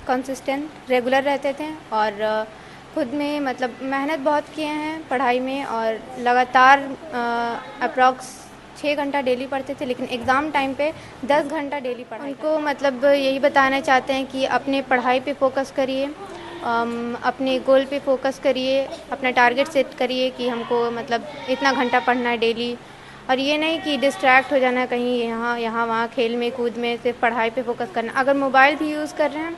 Consistent regular रहते थे और खुद में मतलब मेहनत बहुत किए हैं पढ़ाई में और लगातार अप्रॉक्स 6 घंटा डेली पढ़ते थे, लेकिन एग्ज़ाम टाइम पे 10 घंटा डेली पढ़ाई। उनको मतलब यही बताना चाहते हैं कि अपने पढ़ाई पे फोकस करिए, अपने गोल पे फोकस करिए, अपना टारगेट सेट करिए कि हमको मतलब इतना घंटा पढ़ना है डेली, और ये नहीं कि डिस्ट्रैक्ट हो जाना कहीं यहाँ वहाँ खेल में कूद में, सिर्फ पढ़ाई पे फोकस करना। अगर मोबाइल भी यूज़ कर रहे हैं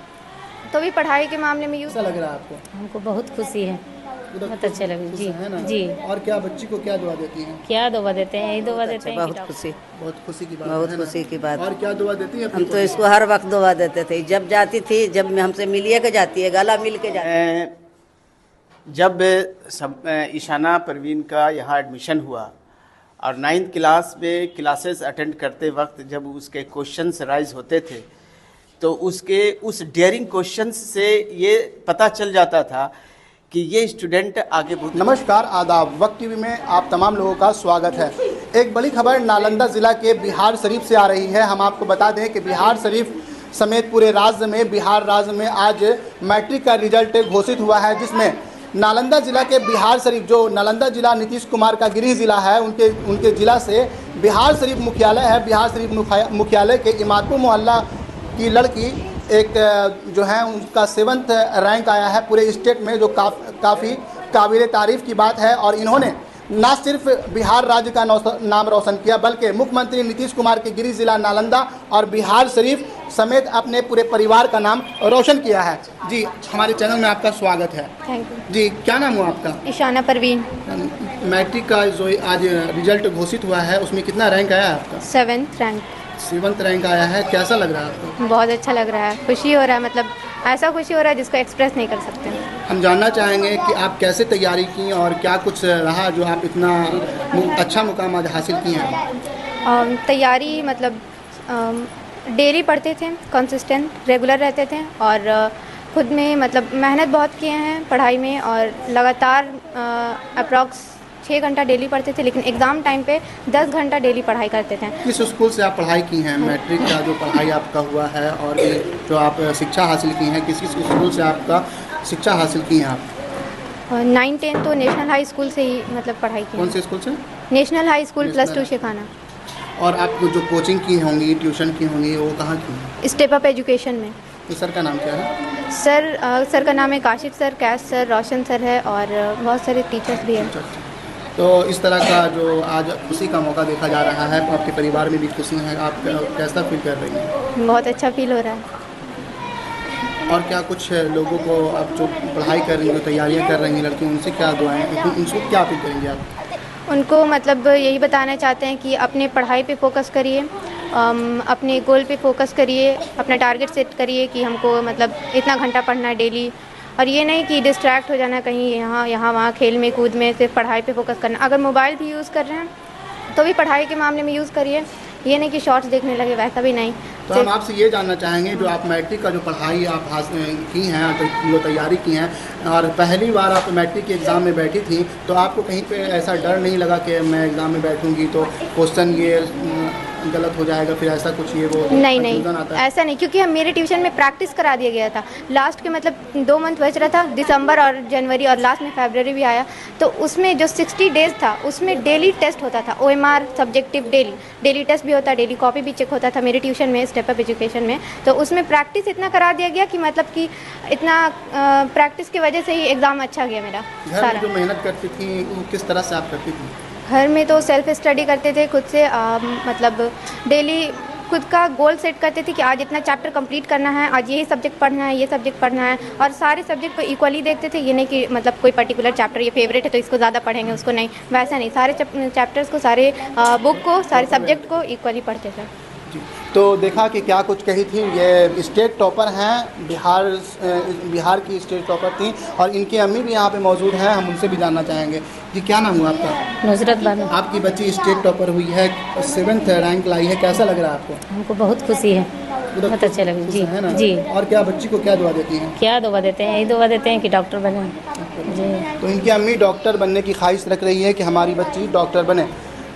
तो भी पढ़ाई के मामले में यूज़। कैसा लग रहा है आपको? हमको बहुत खुशी है, बहुत अच्छा लगे जी है ना? जी। और क्या बच्ची को क्या दुआ देती हैं? क्या दुआ देते हैं? यही दुआ देते हैं कि बहुत खुशी बहुत खुशी की बात बहुत है ना? खुशी की बात। और क्या दुआ देती हैं? हम तो इसको हर वक्त दुआ देते थे, जब जाती थी, जब हमसे मिलिए के जाती है, गला मिल के जाती है। जब ईशाना परवीन का यहाँ एडमिशन हुआ और 9th क्लास में क्लासेस अटेंड करते वक्त जब उसके क्वेश्चंस राइज होते थे तो उसके उस डेयरिंग क्वेश्चंस से ये पता चल जाता था कि ये स्टूडेंट आगे बहुत। नमस्कार, आदाब। वक्त टीवी में आप तमाम लोगों का स्वागत है। एक बड़ी खबर नालंदा ज़िला के बिहार शरीफ से आ रही है। हम आपको बता दें कि बिहार शरीफ समेत पूरे राज्य में, बिहार राज्य में आज मैट्रिक का रिजल्ट घोषित हुआ है, जिसमें नालंदा ज़िला के बिहार शरीफ, जो नालंदा ज़िला नीतीश कुमार का गृह ज़िला है, उनके ज़िला से बिहार शरीफ मुख्यालय है, बिहार शरीफ मुख्यालय के इमादपुर मोहल्ला की लड़की एक जो है उनका 7th रैंक आया है पूरे स्टेट में, जो काफ़ी काबिल तारीफ़ की बात है। और इन्होंने न सिर्फ बिहार राज्य का नाम रोशन किया, बल्कि मुख्यमंत्री नीतीश कुमार के गृह जिला नालंदा और बिहार शरीफ समेत अपने पूरे परिवार का नाम रोशन किया है। जी, हमारे चैनल में आपका स्वागत है। Thank you. जी, क्या नाम हुआ आपका? ईशाना परवीन। मैट्रिक का जो आज रिजल्ट घोषित हुआ है उसमें कितना रैंक आया आपका? 7th rank. 7th रैंक आया है। कैसा लग रहा है आपको? बहुत अच्छा लग रहा है, खुशी हो रहा है, मतलब ऐसा खुशी हो रहा है जिसको एक्सप्रेस नहीं कर सकते। हम जानना चाहेंगे कि आप कैसे तैयारी की और क्या कुछ रहा जो आप इतना अच्छा मुकाम आज हासिल किए हैं? तैयारी मतलब डेली पढ़ते थे, कंसिस्टेंट रेगुलर रहते थे और खुद में मतलब मेहनत बहुत किए हैं पढ़ाई में और लगातार अप्रॉक्स 6 घंटा डेली पढ़ते थे, लेकिन एग्ज़ाम टाइम पे 10 घंटा डेली पढ़ाई करते थे। किस स्कूल से आप पढ़ाई की हैं? मैट्रिक का जो पढ़ाई आपका हुआ है और जो आप शिक्षा हासिल की हैं, किस स्कूल से आपका शिक्षा हासिल की हैं आप? 9-10 तो नेशनल हाई स्कूल से ही मतलब पढ़ाई की। कौन से स्कूल से? National high school +2 Shekhana. और आप जो कोचिंग की होंगी, ट्यूशन की होंगी, वो कहाँ की? स्टेप अप एजुकेशन में। तो सर का नाम क्या है? सर का नाम है काशिफ सर, कैश सर, रोशन सर है और बहुत सारे टीचर्स भी हैं। तो इस तरह का जो आज खुशी का मौका देखा जा रहा है, तो आपके परिवार में भी खुशी है, आप कैसा फील कर रही हैं? बहुत अच्छा फील हो रहा है। और क्या कुछ लोगों को आप जो पढ़ाई कर रही हैं, जो तैयारियां कर रही हैं लड़की, उनसे क्या दुआएं, उनको क्या अपील करेंगे आप? उनको मतलब यही बताना चाहते हैं कि अपने पढ़ाई पे फोकस करिए, अपने गोल पे फोकस करिए, अपना टारगेट सेट करिए कि हमको मतलब इतना घंटा पढ़ना है डेली, और ये नहीं कि डिस्ट्रैक्ट हो जाना कहीं यहाँ वहाँ खेल में कूद में, सिर्फ पढ़ाई पे फोकस करना। अगर मोबाइल भी यूज़ कर रहे हैं तो भी पढ़ाई के मामले में यूज़ करिए, ये नहीं कि शॉर्ट्स देखने लगे, वैसा भी नहीं। तो हम आपसे ये जानना चाहेंगे, जो आप मैट्रिक का जो पढ़ाई आप की हैं, तो जो तैयारी की हैं, और पहली बार आप मैट्रिक के एग्ज़ाम में बैठी थी, तो आपको कहीं पे ऐसा डर नहीं लगा कि मैं एग्ज़ाम में बैठूंगी तो क्वेश्चन ये गलत हो जाएगा, फिर ऐसा कुछ ये वो? नहीं, ऐसा नहीं, क्योंकि हम मेरे ट्यूशन में प्रैक्टिस करा दिया गया था। लास्ट के मतलब 2 मंथ बच रहा था, दिसंबर और जनवरी, और लास्ट में फरवरी भी आया, तो उसमें जो 60 डेज था उसमें डेली टेस्ट होता था, OMR सब्जेक्टिव डेली टेस्ट भी होता, डेली कॉपी भी चेक होता था मेरे ट्यूशन में, स्टेप अप एजुकेशन में। तो उसमें प्रैक्टिस इतना करा दिया गया कि मतलब कि इतना प्रैक्टिस की वजह से ही एग्ज़ाम अच्छा गया मेरा। घर में जो मेहनत करती थी वो किस तरह से आप करती थी? घर में तो सेल्फ स्टडी करते थे खुद से, मतलब डेली खुद का गोल सेट करते थे कि आज इतना चैप्टर कंप्लीट करना है, आज यही सब्जेक्ट पढ़ना है, ये सब्जेक्ट पढ़ना है, और सारे सब्जेक्ट को इक्वली देखते थे। ये नहीं कि मतलब कोई पर्टिकुलर चैप्टर ये फेवरेट है तो इसको ज़्यादा पढ़ेंगे, उसको नहीं, वैसा नहीं, सारे चैप्टर्स को, सारे बुक को, सारे सब्जेक्ट को इक्वली पढ़ते थे। जी, तो देखा कि क्या कुछ कही थी। ये स्टेट टॉपर हैं, बिहार की स्टेट टॉपर थी, और इनकी अम्मी भी यहाँ पे मौजूद हैं, हम उनसे भी जानना चाहेंगे। जी, क्या नाम हुआ आपका? नुसरत बानो। आपकी बच्ची स्टेट टॉपर हुई है, 7th रैंक लाई है, कैसा लग रहा है आपको? हमको बहुत खुशी है, बहुत अच्छा लगे जी है ना? जी। और क्या बच्ची को क्या दुआ देती हैं? क्या दुआ देते हैं? यही दुआ देते हैं कि डॉक्टर बने जी। तो इनकी अम्मी डॉक्टर बनने की ख्वाहिश रख रही है कि हमारी बच्ची डॉक्टर बने।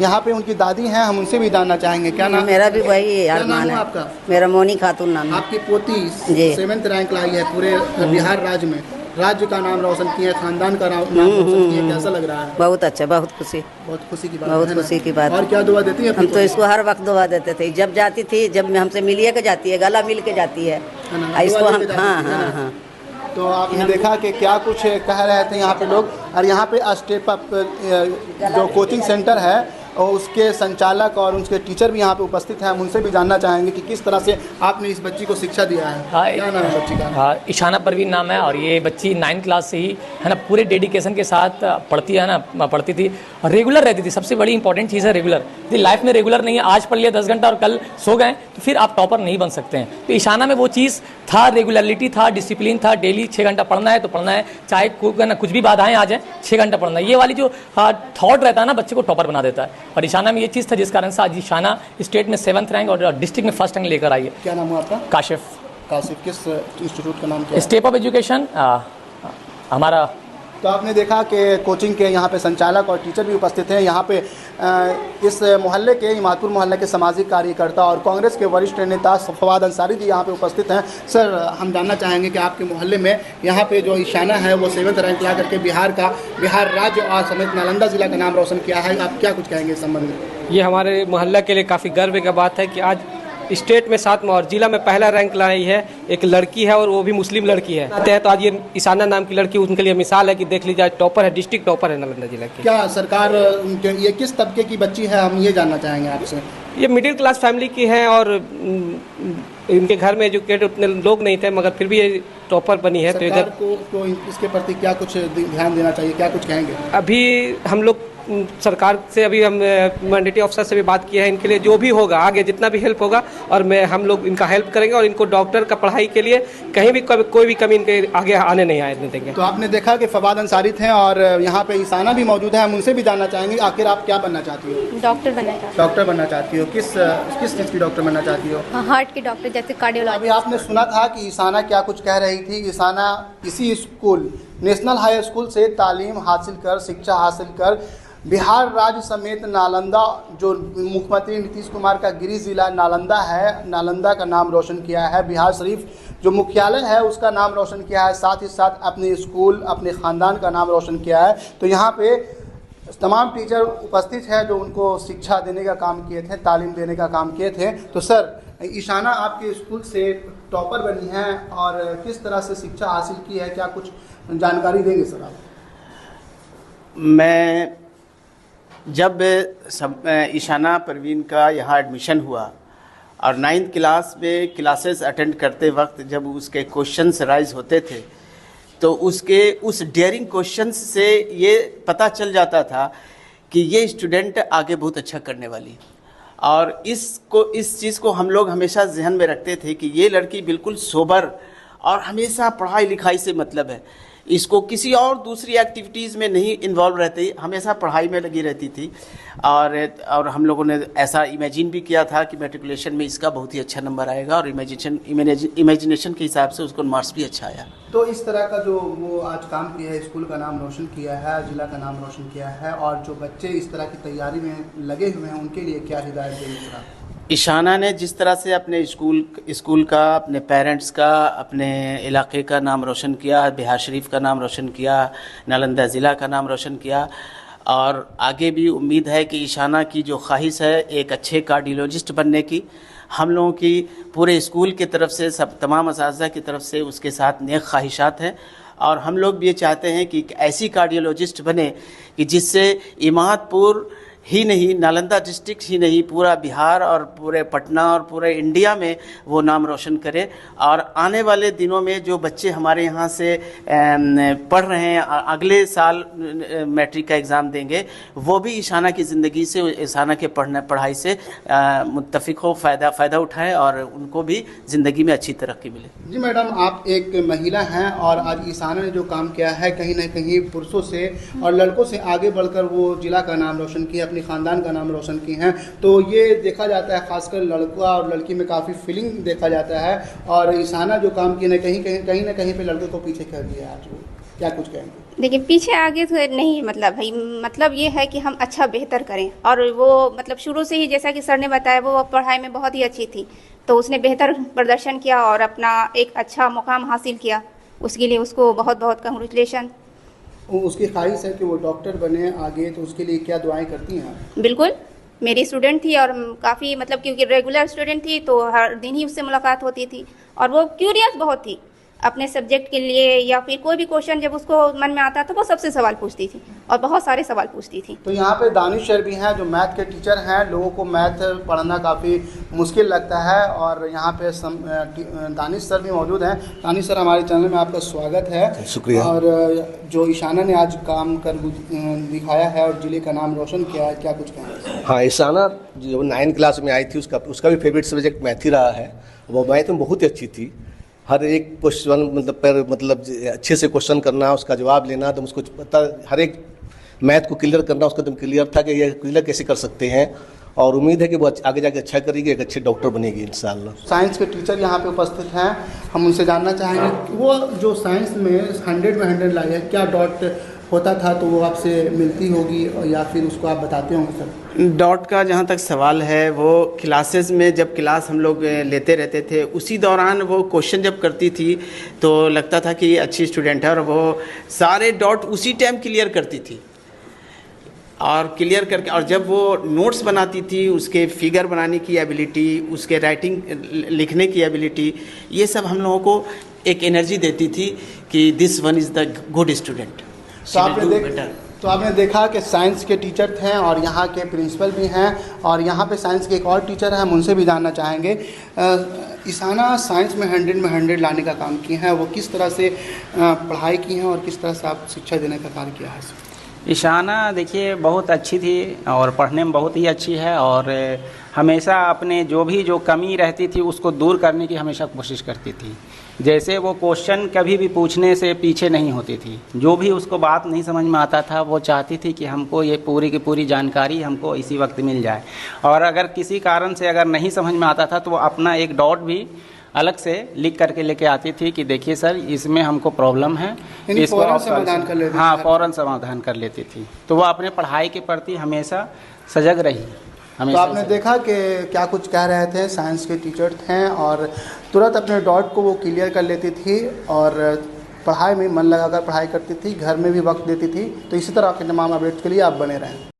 यहाँ पे उनकी दादी हैं, हम उनसे भी जानना चाहेंगे। क्या नाम? मेरा भी वही क्या नाम अरमान है है आपका? मेरा मोनी खातून नाम है। आपकी पोती जी। 7th रैंक लाई है पूरे बिहार राज्य में, राज्य का नाम रोशन किया है, खानदान का नाम रोशन किया है। कैसा लग रहा है? बहुत अच्छा, बहुत खुशी, बहुत खुशी की बात बहुत है ना? खुशी की बात। और क्या दुआ देती है? हम तो इसको हर वक्त दुआ देते थे, जब जाती थी, जब हमसे मिलिए के जाती है, गला मिल के जाती है इसको हम। हाँ हाँ हाँ। तो आपने देखा कि क्या कुछ कह रहे थे यहाँ पे लोग। और यहाँ पे स्टेप अप जो कोचिंग सेंटर है और उसके संचालक और उसके टीचर भी यहाँ पे उपस्थित हैं, हम उनसे भी जानना चाहेंगे कि किस तरह से आपने इस बच्ची को शिक्षा दिया है। हाँ, क्या नाम है बच्ची का? हाँ, ईशाना परवीन नाम है और ये बच्ची 9th क्लास से ही है ना पूरे डेडिकेशन के साथ पढ़ती है ना, पढ़ती थी और रेगुलर रहती थी। सबसे बड़ी इंपॉर्टेंट चीज़ है रेगुलर। यदि लाइफ में रेगुलर नहीं है, आज पढ़ लिया 10 घंटा और कल सो गए तो फिर आप टॉपर नहीं बन सकते हैं। तो ईशाना में वो चीज़ था, रेगुलरिटी था, डिसिप्लिन था। डेली 6 घंटा पढ़ना है तो पढ़ना है, चाहे कुछ भी बाधाएं आ जाए, 6 घंटा पढ़ना है। ये वाली जो थॉट रहता है ना, बच्चे को टॉपर बना देता है। और ईशाना में ये चीज़ था जिस कारण से आज ईशाना स्टेट में 7th रैंक और डिस्ट्रिक्ट में 1st रैंक लेकर आई है। क्या नाम है आपका? काशिफ। काशिफ, किस इंस्टीट्यूट का नाम क्या है? स्टेप अप एजुकेशन हमारा। तो आपने देखा कि कोचिंग के यहाँ पे संचालक और टीचर भी उपस्थित हैं। यहाँ पे इस मोहल्ले के, इमादपुर मोहल्ले के सामाजिक कार्यकर्ता और कांग्रेस के वरिष्ठ नेता फवाद अंसारी जी यहाँ पे उपस्थित हैं। सर, हम जानना चाहेंगे कि आपके मोहल्ले में यहाँ पे जो ईशाना है वो 7th रैंक ला करके बिहार राज्य और समेत नालंदा ज़िला का नाम रोशन किया है। आप क्या कुछ कहेंगे इस संबंध में? ये हमारे मोहल्ला के लिए काफ़ी गर्व की बात है कि आज स्टेट में 7 और जिला में पहला रैंक लाई है एक लड़की है और वो भी मुस्लिम लड़की है। तो आज ये ईशाना नाम की लड़की उनके लिए मिसाल है कि देख लीजिए, टॉपर है, डिस्ट्रिक्ट टॉपर है नालंदा जिला की। क्या सरकार, ये किस तबके की बच्ची है, हम ये जानना चाहेंगे आपसे। ये मिडिल क्लास फैमिली की है और इनके घर में एजुकेटेड उतने लोग नहीं थे, मगर फिर भी ये टॉपर बनी है। तो सरकार को इसके प्रति क्या कुछ ध्यान देना चाहिए, क्या कुछ कहेंगे? अभी हम लोग सरकार से, अभी हम मैंडेटरी ऑफिसर से भी बात किया है, इनके लिए जो भी होगा आगे जितना भी हेल्प होगा और हम लोग इनका हेल्प करेंगे और इनको डॉक्टर का पढ़ाई के लिए कहीं भी कोई भी कमी इनके आगे आने नहीं आने देंगे। तो आपने देखा कि फवाद अंसारी थे और यहाँ पे ईशाना भी मौजूद है, हम उनसे भी जानना चाहेंगे आखिर आप क्या बनना चाहती हो? डॉक्टर बनना चाहती हूँ। डॉक्टर बनना चाहती हो? किस चीज़ की डॉक्टर बनना चाहती हो? हार्ट के डॉक्टर, जैसे कार्डियोलॉजी। अभी आपने सुना था कि ईशाना क्या कुछ कह रही थी। ईशाना इसी स्कूल, नेशनल हाई स्कूल से तालीम हासिल कर, शिक्षा हासिल कर बिहार राज्य समेत नालंदा, जो मुख्यमंत्री नीतीश कुमार का गृह जिला नालंदा है, नालंदा का नाम रोशन किया है। बिहार शरीफ जो मुख्यालय है उसका नाम रोशन किया है, साथ ही साथ अपने स्कूल, अपने ख़ानदान का नाम रोशन किया है। तो यहाँ पे तमाम टीचर उपस्थित है जो उनको शिक्षा देने का काम किए थे, तालीम देने का काम किए थे। तो सर, ईशाना आपके स्कूल से टॉपर बनी है और किस तरह से शिक्षा हासिल की है, क्या कुछ जानकारी देंगे सर आप? मैं जब ईशाना परवीन का यहाँ एडमिशन हुआ और 9th क्लास में क्लासेस अटेंड करते वक्त जब उसके क्वेश्चंस राइज होते थे तो उसके उस डेयरिंग क्वेश्चंस से ये पता चल जाता था कि ये स्टूडेंट आगे बहुत अच्छा करने वाली। और इस चीज़ को हम लोग हमेशा जहन में रखते थे कि ये लड़की बिल्कुल सोबर और हमेशा पढ़ाई लिखाई से मतलब है, इसको किसी और दूसरी एक्टिविटीज़ में नहीं इन्वॉल्व रहती, हमेशा पढ़ाई में लगी रहती थी। और हम लोगों ने ऐसा इमेजिन भी किया था कि मैट्रिकुलेशन में इसका बहुत ही अच्छा नंबर आएगा और इमेजिनेशन के हिसाब से उसको मार्क्स भी अच्छा आया। तो इस तरह का जो वो आज काम किया है, स्कूल का नाम रोशन किया है, ज़िला का नाम रोशन किया है, और जो बच्चे इस तरह की तैयारी में लगे हुए हैं उनके लिए क्या हिदायत देंगे? ईशाना ने जिस तरह से अपने स्कूल का, अपने पेरेंट्स का, अपने इलाके का नाम रोशन किया, बिहार शरीफ का नाम रोशन किया, नालंदा ज़िला का नाम रोशन किया, और आगे भी उम्मीद है कि ईशाना की जो ख्वाहिश है एक अच्छे कार्डियोलॉजिस्ट बनने की, हम लोगों की पूरे स्कूल की तरफ से, सब तमाम असातिज़ा की तरफ से उसके साथ नेक ख्वाहिशात हैं। और हम लोग भी ये चाहते हैं कि ऐसी कार्डियोलॉजिस्ट बने कि जिससे इमादपुर ही नहीं, नालंदा डिस्ट्रिक्ट ही नहीं, पूरा बिहार और पूरे पटना और पूरे इंडिया में वो नाम रोशन करे। और आने वाले दिनों में जो बच्चे हमारे यहाँ से पढ़ रहे हैं, अगले साल मैट्रिक का एग्ज़ाम देंगे, वो भी ईशाना की ज़िंदगी से, ईशाना के पढ़ाई से मुत्तफ़िक हो, फ़ायदा उठाएं और उनको भी ज़िंदगी में अच्छी तरक्की मिले। जी मैडम, आप एक महिला हैं और आज ईशाना ने जो काम किया है, कहीं ना कहीं पुरुषों से और लड़कों से आगे बढ़कर वो ज़िला का नाम रोशन किया, अपने ख़ानदान का नाम रोशन की हैं। तो ये देखा जाता है, खासकर लड़का और लड़की में काफ़ी फीलिंग देखा जाता है, और ईशाना जो काम किए कहीं ना कहीं पे लड़के को पीछे कर दिया आज वो। क्या कुछ कहेंगे? देखिए पीछे आगे तो नहीं, मतलब भाई मतलब ये है कि हम अच्छा बेहतर करें। और वो मतलब शुरू से ही जैसा कि सर ने बताया वो पढ़ाई में बहुत ही अच्छी थी, तो उसने बेहतर प्रदर्शन किया और अपना एक अच्छा मुकाम हासिल किया। उसके लिए उसको बहुत बहुत कंग्रेचुलेशन। उसकी ख्वाहिश है कि वो डॉक्टर बने आगे, तो उसके लिए क्या दुआएं करती हैं आप? बिल्कुल, मेरी स्टूडेंट थी और काफ़ी मतलब क्योंकि रेगुलर स्टूडेंट थी तो हर दिन ही उससे मुलाकात होती थी और वो क्यूरियस बहुत थी अपने सब्जेक्ट के लिए, या फिर कोई भी क्वेश्चन जब उसको मन में आता था वो सबसे सवाल पूछती थी और बहुत सारे सवाल पूछती थी। तो यहाँ पे दानिश सर भी हैं जो मैथ के टीचर हैं। लोगों को मैथ पढ़ना काफ़ी मुश्किल लगता है और यहाँ पे दानिश सर भी मौजूद हैं। दानिश सर, हमारे चैनल में आपका स्वागत है। शुक्रिया। और जो ईशाना ने आज काम कर दिखाया है और जिले का नाम रोशन किया है, क्या कुछ कहेंगे? हाँ, ईशाना जो 9 क्लास में आई थी उसका भी फेवरेट सब्जेक्ट मैथ ही रहा है। वो मैथ में बहुत ही अच्छी थी। हर एक क्वेश्चन मतलब अच्छे से क्वेश्चन करना, उसका जवाब लेना, तो उसको पता हर एक मैथ को क्लियर करना उसका एकदम क्लियर था कि ये क्लियर कैसे कर सकते हैं। और उम्मीद है कि वो आगे जाके अच्छा करेगी, एक अच्छे डॉक्टर बनेगी इंशाल्लाह। साइंस के टीचर यहाँ पे उपस्थित हैं, हम उनसे जानना चाहेंगे कि वो जो साइंस में 100 में 100 लाई है, क्या डॉट होता था तो वो आपसे मिलती होगी या फिर उसको आप बताते होंगे सर? डॉट का जहाँ तक सवाल है, वो क्लासेस में जब क्लास हम लोग लेते रहते थे उसी दौरान वो क्वेश्चन जब करती थी तो लगता था कि अच्छी स्टूडेंट है और वो सारे डॉट उसी टाइम क्लियर करती थी। और क्लियर करके और जब वो नोट्स बनाती थी, उसके फिगर बनाने की एबिलिटी, उसके राइटिंग लिखने की एबिलिटी, ये सब हम लोगों को एक एनर्जी देती थी कि this one is the good student. तो आपने देखा कि साइंस के टीचर थे और यहाँ के प्रिंसिपल भी हैं और यहाँ पे साइंस के एक और टीचर हैं, हम उनसे भी जानना चाहेंगे। ईशाना साइंस में 100 में 100 लाने का काम किए हैं, वो किस तरह से पढ़ाई की हैं और किस तरह से आप शिक्षा देने का कार्य किया है? ईशाना देखिए बहुत अच्छी थी और पढ़ने में बहुत ही अच्छी है और हमेशा अपने जो कमी रहती थी उसको दूर करने की हमेशा कोशिश करती थी। जैसे वो क्वेश्चन कभी भी पूछने से पीछे नहीं होती थी। जो भी उसको बात नहीं समझ में आता था वो चाहती थी कि हमको ये पूरी की पूरी जानकारी हमको इसी वक्त मिल जाए। और अगर किसी कारण से अगर नहीं समझ में आता था तो वो अपना एक डॉट भी अलग से लिख करके लेके आती थी कि देखिए सर इसमें हमको प्रॉब्लम है, इसको फौरन समाधान कर लेती थी। हाँ, फौरन समाधान कर लेती थी। तो वो अपने पढ़ाई के प्रति हमेशा सजग रही। तो आपने देखा कि क्या कुछ कह रहे थे, साइंस के टीचर थे और तुरंत अपने डॉट को वो क्लियर कर लेती थी और पढ़ाई में मन लगाकर पढ़ाई करती थी, घर में भी वक्त देती थी। तो इसी तरह के तमाम अपडेट्स के लिए आप बने रहें।